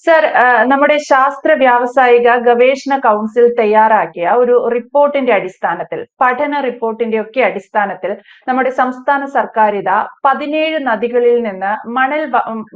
Sir, നമ്മുടെ ശാസ്ത്ര വ്യാവസായിക ഗവേഷണ കൗൺസിൽ തയ്യാറാക്കിയ ഒരു റിപ്പോർട്ടിന്റെ അടിസ്ഥാനത്തിൽ, പഠന റിപ്പോർട്ടിന്റെ ഒക്കെ അടിസ്ഥാനത്തിൽ നമ്മുടെ സംസ്ഥാന സർക്കാർ ഇതാ 17 നദികളിൽ നിന്ന് മണൽ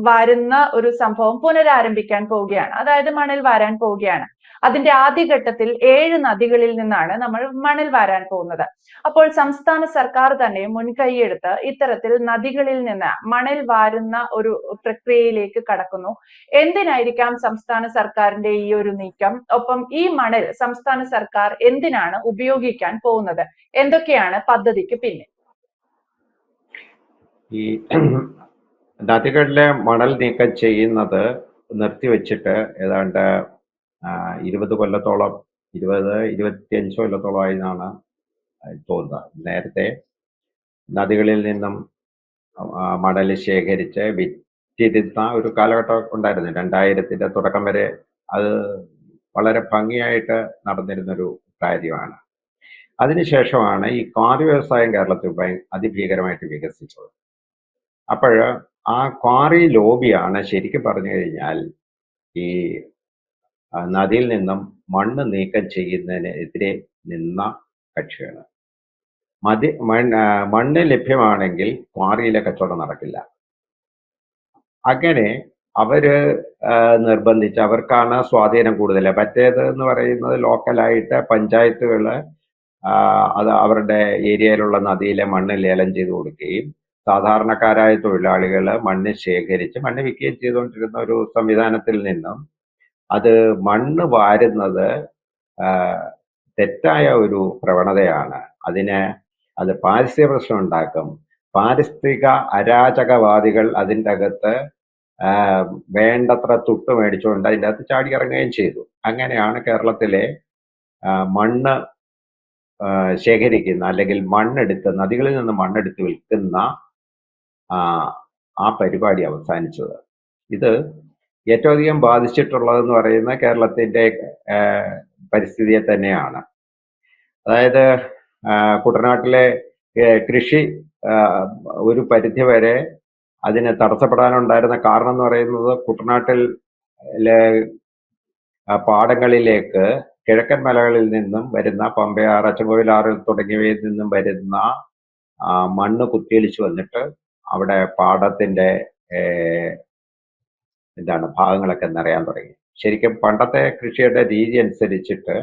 വാരുന്ന ഒരു സംഭവം പുനരാരംഭിക്കാൻ പോവുകയാണ്. അതായത് മണൽ വാരാൻ പോവുകയാണ്. അതിന്റെ ആദ്യഘട്ടത്തിൽ 7 നദികളിൽ നിന്നാണ് നമ്മൾ മണൽ വാരാൻ പോകുന്നത്. അപ്പോൾ സംസ്ഥാന സർക്കാർ തന്നെ മുൻകൈയെടുത്ത് ഇത്തരത്തിൽ നദികളിൽ നിന്ന് മണൽ വാരുന്ന ഒരു പ്രക്രിയയിലേക്ക് കടക്കുന്നു. എന്തിനായിരിക്കാം സംസ്ഥാന സർക്കാരിന്റെ ഈ ഒരു നീക്കം? ഒപ്പം ഈ മണൽ സംസ്ഥാന സർക്കാർ എന്തിനാണ് ഉപയോഗിക്കാൻ പോകുന്നത്? എന്തൊക്കെയാണ് പദ്ധതിക്ക് പിന്നിൽ? ഈ നദികളിലെ മണൽ നീക്കം ചെയ്യുന്നത് നിർത്തിവെച്ചിട്ട് ഏതാണ്ട് 20 കൊല്ലത്തോളം 25 കൊല്ലത്തോളമായി എന്നാണ് തോന്നുന്നത്. നേരത്തെ നദികളിൽ നിന്നും മണൽ ശേഖരിച്ച് വിറ്റിരുന്ന ഒരു കാലഘട്ടം ഉണ്ടായിരുന്നു. 2000-ന്റെ തുടക്കം വരെ അത് വളരെ ഭംഗിയായിട്ട് നടന്നിരുന്നൊരു കാര്യമാണ്. അതിനുശേഷമാണ് ഈ ക്വാറി വ്യവസായം കേരളത്തിൽ അതിഭീകരമായിട്ട് വികസിച്ചത്. അപ്പോൾ ആ ക്വാറി ലോബിയാണ് ശരിക്കും പറഞ്ഞു കഴിഞ്ഞാൽ ഈ നദിയിൽ നിന്നും മണ്ണ് നീക്കം ചെയ്യുന്നതിനെതിരെ നിന്ന കക്ഷികൾ. മണ്ണ് ലഭ്യമാണെങ്കിൽ ക്വാറിയിലെ കച്ചവടം നടക്കില്ല. അങ്ങനെ അവര് നിർബന്ധിച്ച്, അവർക്കാണ് സ്വാധീനം കൂടുതൽ. മറ്റേത് എന്ന് പറയുന്നത് ലോക്കലായിട്ട് പഞ്ചായത്തുകൾ അത് അവരുടെ ഏരിയയിലുള്ള നദിയിലെ മണ്ണ് ലേലം ചെയ്ത് കൊടുക്കുകയും സാധാരണക്കാരായ തൊഴിലാളികൾ മണ്ണ് ശേഖരിച്ച് മണ്ണ് വിൽക്കുകയും ചെയ്തുകൊണ്ടിരുന്ന ഒരു സംവിധാനത്തിൽ നിന്നും അത് മണ്ണ് വാരുന്നത് തെറ്റായ ഒരു പ്രവണതയാണ്. അത് പാരിസ്ഥിതിക പ്രശ്നം ഉണ്ടാക്കും. പാരിസ്ഥിതിക അരാജകവാദികൾ അതിൻ്റെ അകത്ത് വേണ്ടത്ര തുട്ട് മേടിച്ചുകൊണ്ട് അതിൻ്റെ അകത്ത് ചാടി ഇറങ്ങുകയും ചെയ്തു. അങ്ങനെയാണ് കേരളത്തിലെ മണ്ണ് ശേഖരിക്കുന്ന, അല്ലെങ്കിൽ നദികളിൽ നിന്ന് മണ്ണെടുത്ത് വിൽക്കുന്ന ആ പരിപാടി അവസാനിച്ചത്. ഇത് ഏറ്റവും അധികം ബാധിച്ചിട്ടുള്ളതെന്ന് പറയുന്ന കേരളത്തിന്റെ പരിസ്ഥിതിയെ തന്നെയാണ്. അതായത് കുട്ടനാട്ടിലെ കൃഷി ഒരു പരിധി വരെ അതിന് തടസ്സപ്പെടാനുണ്ടായിരുന്ന കാരണം എന്ന് പറയുന്നത് കുട്ടനാട്ടിലെ പാടങ്ങളിലേക്ക് കിഴക്കൻ മലകളിൽ നിന്നും വരുന്ന പമ്പയാർ, അച്ചൻകോവിലാറ് തുടങ്ങിയവയിൽ നിന്നും വരുന്ന മണ്ണ് കുത്തിയൊലിച്ചു വന്നിട്ട് അവിടെ പാടത്തിന്റെ ഭാഗങ്ങളൊക്കെ നിറയാൻ തുടങ്ങി. ശരിക്കും പണ്ടത്തെ കൃഷിയുടെ രീതി അനുസരിച്ചിട്ട്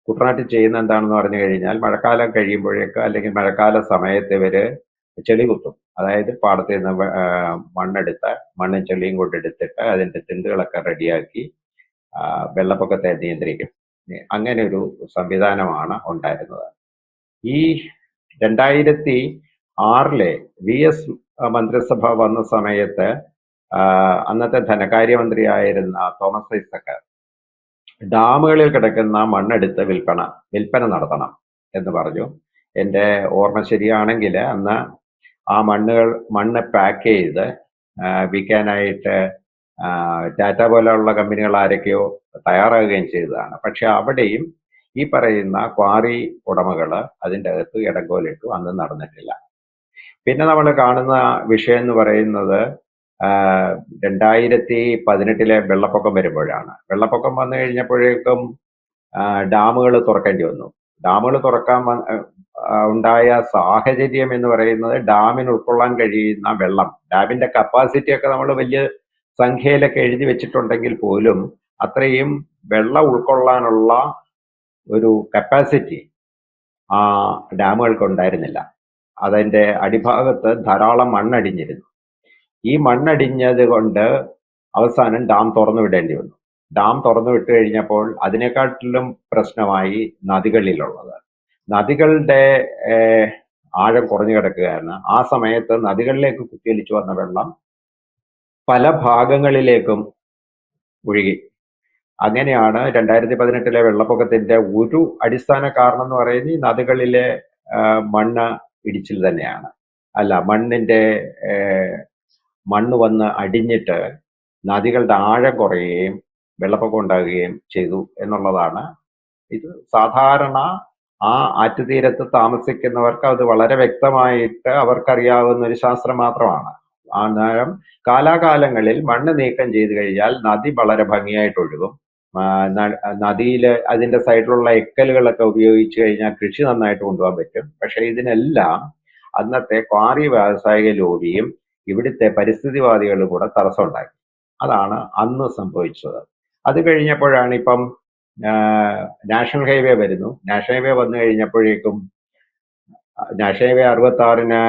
കുട്ടനാട്ടിൽ ചെയ്യുന്ന എന്താണെന്ന് പറഞ്ഞു കഴിഞ്ഞാൽ, മഴക്കാലം കഴിയുമ്പോഴേക്ക് അല്ലെങ്കിൽ മഴക്കാല സമയത്ത് ഇവര് ചെളി കുത്തും. അതായത് പാടത്തിൽ നിന്ന് മണ്ണും ചെളിയും കൊണ്ടെടുത്തിട്ട് അതിന്റെ തിണ്ടുകളൊക്കെ റെഡിയാക്കി വെള്ളപ്പൊക്കത്തെ നിയന്ത്രിക്കും. അങ്ങനെ ഒരു സംവിധാനമാണ് ഉണ്ടായിരുന്നത്. ഈ 2006 VS മന്ത്രിസഭ വന്ന സമയത്ത് അന്നത്തെ ധനകാര്യമന്ത്രിയായിരുന്ന തോമസ് ഐസക് ഡാമുകളിൽ കിടക്കുന്ന മണ്ണെടുത്ത് വിൽപ്പന നടത്തണം എന്ന് പറഞ്ഞു. എൻ്റെ ഓർമ്മ ശരിയാണെങ്കിൽ അന്ന് ആ മണ്ണ് പാക്ക് ചെയ്ത് വിൽക്കാനായിട്ട് ടാറ്റ പോലെയുള്ള കമ്പനികൾ ആരൊക്കെയോ തയ്യാറാകുകയും ചെയ്തതാണ്. പക്ഷെ അവിടെയും ഈ പറയുന്ന ക്വാറി ഉടമകൾ അതിൻ്റെ അകത്ത് ഇടങ്കോലിട്ടു. അന്ന് നടന്നിട്ടില്ല. പിന്നെ നമ്മൾ കാണുന്ന വിഷയം എന്ന് പറയുന്നത് 2018 വെള്ളപ്പൊക്കം വരുമ്പോഴാണ്. വെള്ളപ്പൊക്കം വന്നു കഴിഞ്ഞപ്പോഴേക്കും ഡാമുകൾ തുറക്കേണ്ടി വന്നു. ഡാമുകൾ തുറക്കാൻ ഉണ്ടായ സാഹചര്യം എന്ന് പറയുന്നത്, ഡാമിന് ഉൾക്കൊള്ളാൻ കഴിയുന്ന വെള്ളം, ഡാമിന്റെ കപ്പാസിറ്റി ഒക്കെ നമ്മൾ വലിയ സംഖ്യയിലൊക്കെ എഴുതി വെച്ചിട്ടുണ്ടെങ്കിൽ പോലും അത്രയും വെള്ളം ഉൾക്കൊള്ളാനുള്ള ഒരു കപ്പാസിറ്റി ആ ഡാമുകൾക്ക് ഉണ്ടായിരുന്നില്ല. അതിന്റെ അടിഭാഗത്ത് ധാരാളം മണ്ണടിഞ്ഞിരുന്നു. ഈ മണ്ണടിഞ്ഞത് കൊണ്ട് അവസാനം ഡാം തുറന്നു വിടേണ്ടി വന്നു. ഡാം തുറന്നു വിട്ടു കഴിഞ്ഞപ്പോൾ അതിനെക്കാട്ടിലും പ്രശ്നമായി നദികളിലുള്ളത്. നദികളുടെ ആഴം കുറഞ്ഞു കിടക്കുകയാണ്. ആ സമയത്ത് നദികളിലേക്ക് കുത്തിയൊലിച്ചു വന്ന വെള്ളം പല ഭാഗങ്ങളിലേക്കും ഒഴുകി. അങ്ങനെയാണ് 2018 വെള്ളപ്പൊക്കത്തിന്റെ ഒരു അടിസ്ഥാന കാരണം എന്ന് പറയുന്നത് ഈ നദികളിലെ മണ്ണ് ഇടിച്ചിൽ തന്നെയാണ്. മണ്ണ് വന്ന് അടിഞ്ഞിട്ട് നദികളുടെ ആഴം കുറയുകയും വെള്ളപ്പൊക്കം ഉണ്ടാകുകയും ചെയ്തു എന്നുള്ളതാണ്. ഇത് സാധാരണ ആ ആറ്റുതീരത്ത് താമസിക്കുന്നവർക്ക് അത് വളരെ വ്യക്തമായിട്ട് അവർക്കറിയാവുന്ന ഒരു ശാസ്ത്രം മാത്രമാണ്. അന്നേരം കാലാകാലങ്ങളിൽ മണ്ണ് നീക്കം ചെയ്ത് കഴിഞ്ഞാൽ നദി വളരെ ഭംഗിയായിട്ട് ഒഴുകും. നദിയിൽ അതിന്റെ സൈഡിലുള്ള എക്കലുകളൊക്കെ ഉപയോഗിച്ച് കഴിഞ്ഞാൽ കൃഷി നന്നായിട്ട് കൊണ്ടുപോകാൻ പറ്റും. പക്ഷെ ഇതിനെല്ലാം അന്നത്തെ ക്വാറി വ്യാവസായിക ലോബിയും ഇവിടുത്തെ പരിസ്ഥിതിവാദികളും കൂടെ തടസ്സമുണ്ടാക്കി. അതാണ് അന്ന് സംഭവിച്ചത്. അത് കഴിഞ്ഞപ്പോഴാണ് ഇപ്പം നാഷണൽ ഹൈവേ വരുന്നു. നാഷണൽ ഹൈവേ വന്നു കഴിഞ്ഞപ്പോഴേക്കും നാഷണൽ ഹൈവേ 66-ന്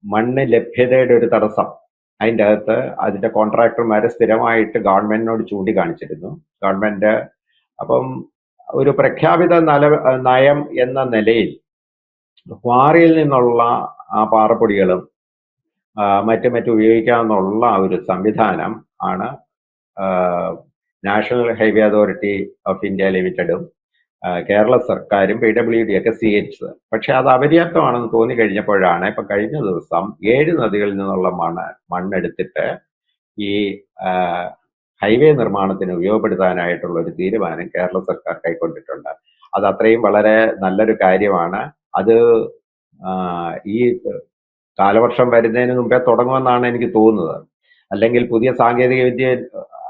മണ്ണ് ലഭ്യതയുടെ ഒരു തടസ്സം അതിൻ്റെ അകത്ത് അതിന്റെ കോൺട്രാക്ടർമാരെ സ്ഥിരമായിട്ട് ഗവൺമെന്റിനോട് ചൂണ്ടിക്കാണിച്ചിരുന്നു. ഗവൺമെന്റ് അപ്പം ഒരു പ്രഖ്യാപിത നയം എന്ന നിലയിൽ ക്വാറിയിൽ നിന്നുള്ള പാറപ്പൊടികളും മറ്റും ഉപയോഗിക്കാമെന്നുള്ള ഒരു സംവിധാനം ആണ് national highway authority of India ലിമിറ്റഡും കേരള സർക്കാരും PWD ഒക്കെ സ്വീകരിച്ചത്. പക്ഷെ അത് അപര്യാപ്തമാണെന്ന് തോന്നി കഴിഞ്ഞപ്പോഴാണ് ഇപ്പൊ കഴിഞ്ഞ ദിവസം 7 നദികളിൽ നിന്നുള്ള മണ്ണെടുത്തിട്ട് ഈ ഹൈവേ നിർമ്മാണത്തിന് ഉപയോഗപ്പെടുത്താനായിട്ടുള്ള ഒരു തീരുമാനം കേരള സർക്കാർ കൈക്കൊണ്ടിട്ടുണ്ട്. അത് അത്രയും വളരെ നല്ലൊരു കാര്യമാണ്. അത് ഈ കാലവർഷം വരുന്നതിന് മുമ്പേ തുടങ്ങുമെന്നാണ് എനിക്ക് തോന്നുന്നത്. അല്ലെങ്കിൽ പുതിയ സാങ്കേതിക വിദ്യ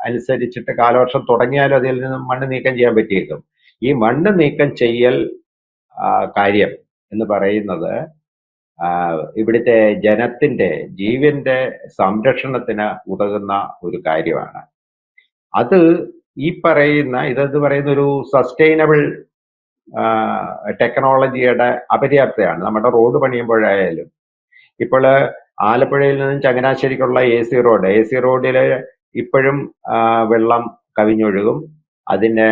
അനുസരിച്ചിട്ട് കാലവർഷം തുടങ്ങിയാലും അതിൽ നിന്ന് മണ്ണ് നീക്കം ചെയ്യാൻ പറ്റിയേക്കും. ഈ മണ്ണ് നീക്കം ചെയ്യൽ കാര്യം എന്ന് പറയുന്നത് ഇവിടുത്തെ ജനത്തിന്റെ ജീവന്റെ സംരക്ഷണത്തിന് ഉതകുന്ന ഒരു കാര്യമാണ്. അത് ഈ ഇതെന്ന് പറയുന്ന ഒരു സസ്റ്റൈനബിൾ ടെക്നോളജിയുടെ അപര്യാപ്തയാണ്. നമ്മുടെ റോഡ് പണിയുമ്പോഴായാലും ഇപ്പോൾ ആലപ്പുഴയിൽ നിന്നും ചങ്ങനാശ്ശേരിക്കുള്ള AC റോഡിൽ ഇപ്പോഴും വെള്ളം കവിഞ്ഞൊഴുകും. അതിന്റെ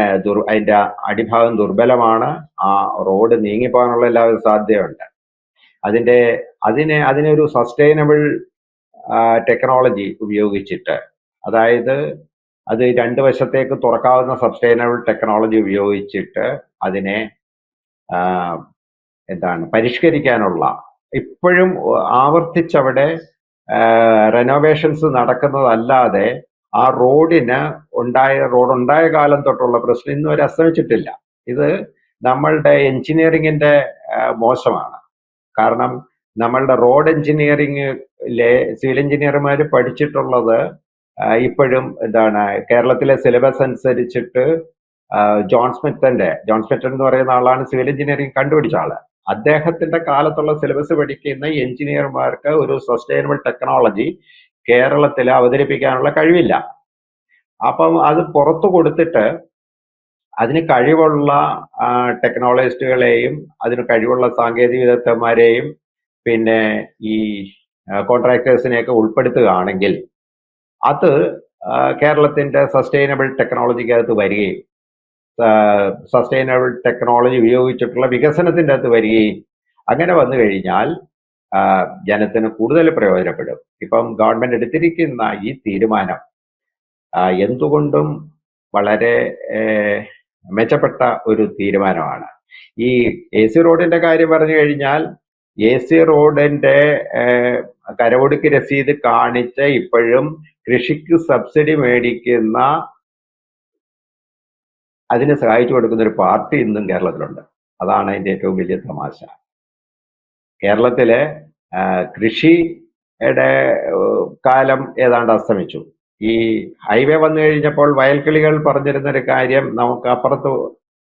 അടിഭാഗം ദുർബലമാണ്. ആ റോഡ് നീങ്ങിപ്പോകാനുള്ള എല്ലാവിധ സാധ്യതയുണ്ട്. അതിനൊരു സസ്റ്റൈനബിൾ ടെക്നോളജി ഉപയോഗിച്ചിട്ട്, അതായത് അത് 2 വശത്തേക്ക് തുറക്കാവുന്ന സസ്റ്റൈനബിൾ ടെക്നോളജി ഉപയോഗിച്ചിട്ട് അതിനെ പരിഷ്കരിക്കാനുള്ള, ഇപ്പോഴും ആവർത്തിച്ചവിടെ റെനോവേഷൻസ് നടക്കുന്നതല്ലാതെ ആ റോഡുണ്ടായ കാലം തൊട്ടുള്ള പ്രശ്നം ഇന്നും വരെ അസ്തമിച്ചിട്ടില്ല. ഇത് നമ്മളുടെ എഞ്ചിനീയറിംഗിന്റെ മോശമാണ്. കാരണം നമ്മളുടെ റോഡ് എഞ്ചിനീയറിംഗിലെ സിവിൽ എഞ്ചിനീയർമാർ പഠിച്ചിട്ടുള്ളത് ഇപ്പോഴും കേരളത്തിലെ സിലബസ് അനുസരിച്ചിട്ട് ജോൺ സ്മിത്ത് എന്ന് പറയുന്ന ആളാണ് സിവിൽ എഞ്ചിനീയറിംഗ് കണ്ടുപിടിച്ച ആള്. അദ്ദേഹത്തിന്റെ കാലത്തുള്ള സിലബസ് പഠിക്കുന്ന എഞ്ചിനീയർമാർക്ക് ഒരു സസ്റ്റൈനബിൾ ടെക്നോളജി കേരളത്തിൽ അവതരിപ്പിക്കാനുള്ള കഴിവില്ല. അപ്പം അത് പുറത്തു കൊടുത്തിട്ട് അതിന് കഴിവുള്ള ടെക്നോളജിസ്റ്റുകളെയും അതിന് കഴിവുള്ള സാങ്കേതിക വിദഗ്ധന്മാരെയും പിന്നെ ഈ കോൺട്രാക്ടേഴ്സിനെയൊക്കെ ഉൾപ്പെടുത്തുകയാണെങ്കിൽ അത് കേരളത്തിന്റെ സസ്റ്റൈനബിൾ ടെക്നോളജിക്കകത്ത് വരികയും സസ്റ്റൈനബിൾ ടെക്നോളജി ഉപയോഗിച്ചിട്ടുള്ള വികസനത്തിന്റെ അകത്ത് വരികയും അങ്ങനെ വന്നു കഴിഞ്ഞാൽ ജനത്തിന് കൂടുതൽ പ്രയോജനപ്പെടും. ഇപ്പം ഗവൺമെന്റ് എടുത്തിരിക്കുന്ന ഈ തീരുമാനം എന്തുകൊണ്ടും വളരെ മെച്ചപ്പെട്ട ഒരു തീരുമാനമാണ്. ഈ AC റോഡിന്റെ കാര്യം പറഞ്ഞു കഴിഞ്ഞാൽ AC റോഡിന്റെ കരമൊടുക്ക് രസീത് കാണിച്ച് ഇപ്പോഴും കൃഷിക്ക് സബ്സിഡി മേടിക്കുന്ന, അതിന് സഹായിച്ചു കൊടുക്കുന്ന ഒരു പാർട്ടി ഇന്നും കേരളത്തിലുണ്ട്. അതാണ് അതിന്റെ ഏറ്റവും വലിയ തമാശ. കേരളത്തിലെ കൃഷിയുടെ കാലം ഏതാണ്ട് അസ്തമിച്ചു. ഈ ഹൈവേ വന്നു കഴിഞ്ഞപ്പോൾ വയൽക്കിളികൾ പറഞ്ഞിരുന്നൊരു കാര്യം, നമുക്ക് അപ്പുറത്ത്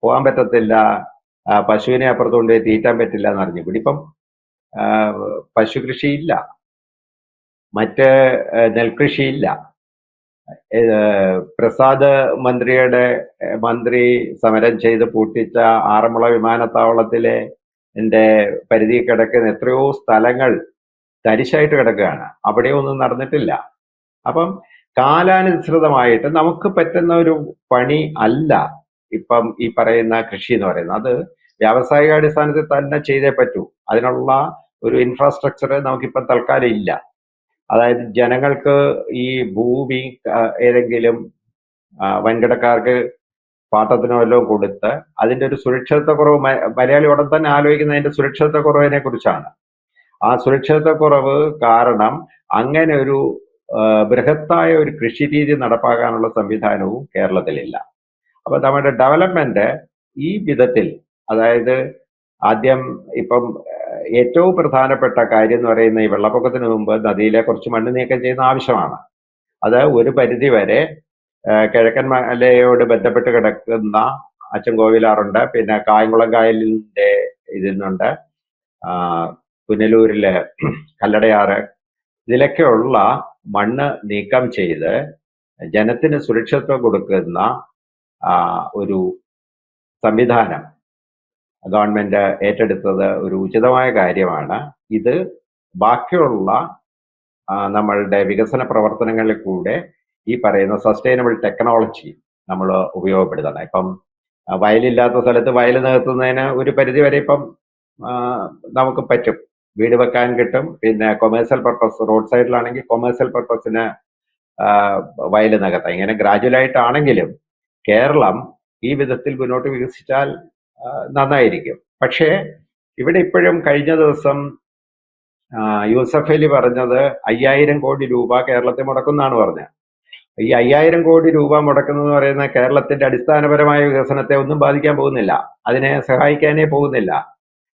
പോകാൻ പറ്റത്തില്ല, പശുവിനെ അപ്പുറത്ത് കൊണ്ടുപോയി തീറ്റാൻ പറ്റില്ല എന്ന് അറിഞ്ഞു. ഇപ്പം പശു കൃഷിയില്ല, മറ്റ് നെൽകൃഷിയില്ല. പ്രസാദ് മന്ത്രി സമരം ചെയ്ത് പൂട്ടിച്ച ആറന്മുള വിമാനത്താവളത്തിലെ പരിധി കിടക്കുന്ന എത്രയോ സ്ഥലങ്ങൾ തരിശായിട്ട് കിടക്കുകയാണ്. അവിടെയൊന്നും നടന്നിട്ടില്ല. അപ്പം കാലാനുസൃതമായിട്ട് നമുക്ക് പറ്റുന്ന ഒരു പണി അല്ല ഇപ്പം ഈ പറയുന്ന കൃഷി എന്ന് പറയുന്നത്. അത് വ്യാവസായിക അടിസ്ഥാനത്തിൽ തന്നെ ചെയ്തേ പറ്റൂ. അതിനുള്ള ഒരു ഇൻഫ്രാസ്ട്രക്ചർ നമുക്കിപ്പം തൽക്കാലം ഇല്ല. അതായത് ജനങ്ങൾക്ക് ഈ ഭൂമി ഏതെങ്കിലും വൻകിടക്കാർക്ക് പാട്ടത്തിനോ വല്ലതും കൊടുത്ത് അതിന്റെ ഒരു സുരക്ഷിതത്വക്കുറവ്, മലയാളി ഉടൻ തന്നെ ആലോചിക്കുന്ന അതിന്റെ സുരക്ഷിതത്വക്കുറവിനെ കുറിച്ചാണ്. ആ സുരക്ഷിതത്വക്കുറവ് കാരണം അങ്ങനെ ഒരു ബൃഹത്തായ ഒരു കൃഷി രീതി നടപ്പാക്കാനുള്ള സംവിധാനവും കേരളത്തിലില്ല. അപ്പൊ നമ്മുടെ ഡെവലപ്മെന്റ് ഈ വിധത്തിൽ, അതായത് ആദ്യം ഇപ്പം ഏറ്റവും പ്രധാനപ്പെട്ട കാര്യം എന്ന് പറയുന്ന ഈ വെള്ളപ്പൊക്കത്തിന് മുമ്പ് നദിയിലെ കുറച്ച് മണ്ണ് നീക്കം ചെയ്യുന്ന ആവശ്യമാണ്. അത് ഒരു പരിധി വരെ കിഴക്കൻ മലയോട് ബന്ധപ്പെട്ട് കിടക്കുന്ന അച്ചൻകോവിലാറുണ്ട്, പിന്നെ കായംകുളം കായലിന്റെ ഇതിന്നുണ്ട്, പുനലൂരിലെ കല്ലടയാറ്, ഇതിലൊക്കെയുള്ള മണ്ണ് നീക്കം ചെയ്ത് ജനത്തിന് സുരക്ഷിതത്വം കൊടുക്കുന്ന ഒരു സംവിധാനം ഗവൺമെന്റ് ഏറ്റെടുത്തത് ഒരു ഉചിതമായ കാര്യമാണ്. ഇത് ബാക്കിയുള്ള നമ്മളുടെ വികസന പ്രവർത്തനങ്ങളിൽ കൂടെ ഈ പറയുന്ന സസ്റ്റൈനബിൾ ടെക്നോളജി നമ്മൾ ഉപയോഗപ്പെടുത്തണം. ഇപ്പം വയലില്ലാത്ത സ്ഥലത്ത് വയൽ നികത്തുന്നതിന് ഒരു പരിധി വരെ ഇപ്പം നമുക്ക് പറ്റും, വീട് വെക്കാൻ കിട്ടും. പിന്നെ കൊമേഴ്സ്യൽ പർപ്പസ്, റോഡ് സൈഡിലാണെങ്കിൽ കൊമേഴ്സ്യൽ പർപ്പസിന് വയൽ നികത്താം. ഇങ്ങനെ ഗ്രാജുവലായിട്ടാണെങ്കിലും കേരളം ഈ വിധത്തിൽ മുന്നോട്ട് വികസിച്ചാൽ നന്നായിരിക്കും. പക്ഷേ ഇവിടെ ഇപ്പോഴും കഴിഞ്ഞ ദിവസം യൂസഫ് അലി പറഞ്ഞത് 5000 കോടി രൂപ കേരളത്തിൽ മുടക്കുന്നാണ് പറഞ്ഞത്. ഈ 5000 കോടി രൂപ മുടക്കുന്നതെന്ന് പറയുന്നത് കേരളത്തിന്റെ അടിസ്ഥാനപരമായ വികസനത്തെ ഒന്നും ബാധിക്കാൻ പോകുന്നില്ല, അതിനെ സഹായിക്കാനേ പോകുന്നില്ല.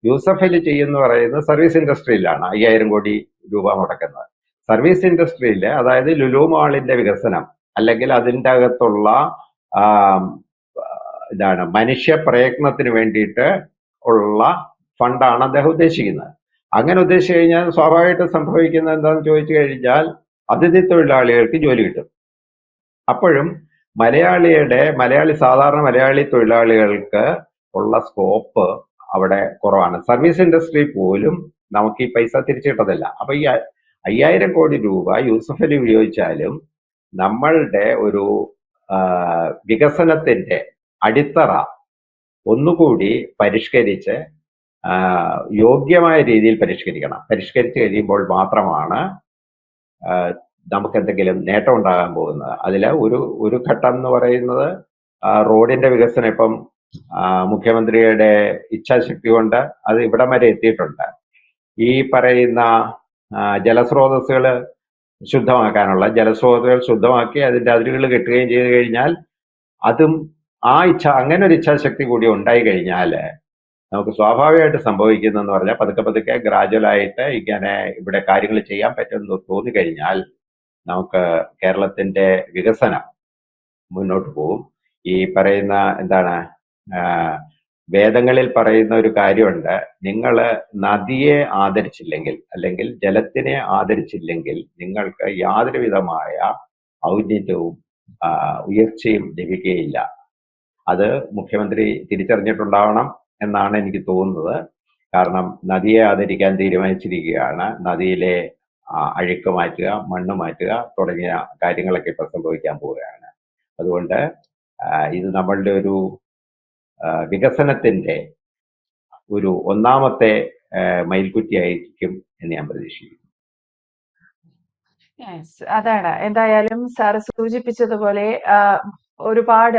യൂസഫ് അലി ചെയ്യുന്ന പറയുന്നത് സർവീസ് ഇൻഡസ്ട്രിയിലാണ് 5000 കോടി രൂപ മുടക്കുന്നത്. സർവീസ് ഇൻഡസ്ട്രിയിൽ, അതായത് ലുലു മാളിന്റെ വികസനം അല്ലെങ്കിൽ അതിൻ്റെ അകത്തുള്ള മനുഷ്യ പ്രയത്നത്തിന് വേണ്ടിയിട്ട് ഉള്ള ഫണ്ടാണ് അദ്ദേഹം ഉദ്ദേശിക്കുന്നത്. അങ്ങനെ ഉദ്ദേശിച്ചു കഴിഞ്ഞാൽ സ്വാഭാവികമായിട്ട് സംഭവിക്കുന്നത് എന്താണെന്ന് ചോദിച്ചു കഴിഞ്ഞാൽ അതിഥി തൊഴിലാളികൾക്ക് ജോലി കിട്ടും. അപ്പോഴും സാധാരണ മലയാളി തൊഴിലാളികൾക്ക് ഉള്ള സ്കോപ്പ് അവിടെ കുറവാണ്. സർവീസ് ഇൻഡസ്ട്രി പോലും നമുക്ക് ഈ പൈസ തിരിച്ചു കിട്ടത്തില്ല. അപ്പൊ ഈ 5000 കോടി രൂപ യൂസഫ് അലി ഉപയോഗിച്ചാലും നമ്മളുടെ ഒരു വികസനത്തിന്റെ അടിത്തറ ഒന്നുകൂടി പരിഷ്കരിച്ച് യോഗ്യമായ രീതിയിൽ പരിഷ്കരിച്ചു കഴിയുമ്പോൾ മാത്രമാണ് നമുക്ക് എന്തെങ്കിലും നേട്ടം ഉണ്ടാകാൻ പോകുന്നത്. അതിൽ ഒരു ഘട്ടം എന്ന് പറയുന്നത് റോഡിന്റെ വികസനം. ഇപ്പം മുഖ്യമന്ത്രിയുടെ ഇച്ഛാശക്തി കൊണ്ട് അത് ഇവിടം വരെ എത്തിയിട്ടുണ്ട്. ഈ പറയുന്ന ജലസ്രോതസ്സുകൾ ശുദ്ധമാക്കി അതിന്റെ അതിരുകൾ കെട്ടുകയും ചെയ്തു കഴിഞ്ഞാൽ അതും അങ്ങനെ ഒരു ഇച്ഛാശക്തി കൂടി ഉണ്ടായി കഴിഞ്ഞാൽ നമുക്ക് സ്വാഭാവികമായിട്ട് സംഭവിക്കുന്നതെന്ന് പറഞ്ഞാൽ പതുക്കെ ഗ്രാജുവലായിട്ട് ഇങ്ങനെ ഇവിടെ കാര്യങ്ങൾ ചെയ്യാൻ പറ്റുമെന്ന് തോന്നിക്കഴിഞ്ഞാൽ നമുക്ക് കേരളത്തിന്റെ വികസനം മുന്നോട്ട് പോകും. ഈ പറയുന്ന വേദങ്ങളിൽ പറയുന്ന ഒരു കാര്യമുണ്ട്, നിങ്ങൾ നദിയെ ആദരിച്ചില്ലെങ്കിൽ അല്ലെങ്കിൽ ജലത്തിനെ ആദരിച്ചില്ലെങ്കിൽ നിങ്ങൾക്ക് യാതൊരു വിധമായ ഔന്നത്യവും ഉയർച്ചയും ലഭിക്കുകയില്ല. അത് മുഖ്യമന്ത്രി തിരിച്ചറിഞ്ഞിട്ടുണ്ടാവണം എന്നാണ് എനിക്ക് തോന്നുന്നത്. കാരണം നദിയെ ആദരിക്കാൻ തീരുമാനിച്ചിരിക്കുകയാണ്. നദിയിലെ അഴുക്ക് മാറ്റുക, മണ്ണ് മാറ്റുക തുടങ്ങിയ കാര്യങ്ങളൊക്കെ ഇപ്പൊ സംഭവിക്കാൻ പോവുകയാണ്. അതുകൊണ്ട് ഇത് നമ്മളുടെ ഒരു വികസനത്തിന്റെ ഒരു ഒന്നാമത്തെ മയിൽക്കുറ്റിയായിരിക്കും എന്ന് ഞാൻ പ്രതീക്ഷിക്കുന്നു. അതാണ്. എന്തായാലും സാർ സൂചിപ്പിച്ചതുപോലെ ഒരുപാട്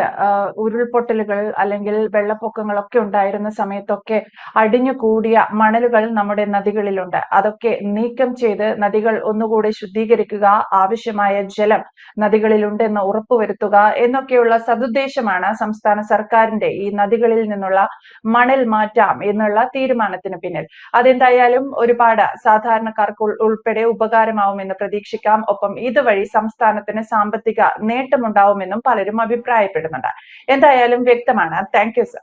ഉരുൾപൊട്ടലുകൾ അല്ലെങ്കിൽ വെള്ളപ്പൊക്കങ്ങളൊക്കെ ഉണ്ടായിരുന്ന സമയത്തൊക്കെ അടിഞ്ഞുകൂടിയ മണലുകൾ നമ്മുടെ നദികളിലുണ്ട്. അതൊക്കെ നീക്കം ചെയ്ത് നദികൾ ഒന്നുകൂടി ശുദ്ധീകരിക്കുക, ആവശ്യമായ ജലം നദികളിലുണ്ടെന്ന് ഉറപ്പുവരുത്തുക എന്നൊക്കെയുള്ള സതുദ്ദേശമാണ് സംസ്ഥാന സർക്കാരിന്റെ ഈ നദികളിൽ നിന്നുള്ള മണൽ മാറ്റാം എന്നുള്ള തീരുമാനത്തിന് പിന്നിൽ. അതെന്തായാലും ഒരുപാട് സാധാരണക്കാർക്ക് ഉൾപ്പെടെ ഉപകാരമാവുമെന്ന് പ്രതീക്ഷിക്കാം. ഒപ്പം ഇതുവഴി സംസ്ഥാനത്തിന് സാമ്പത്തിക നേട്ടമുണ്ടാവുമെന്നും പലരും അഭിപ്രായപ്പെടുന്നുണ്ട്. എന്തായാലും വ്യക്തമാണ്. Thank you sir.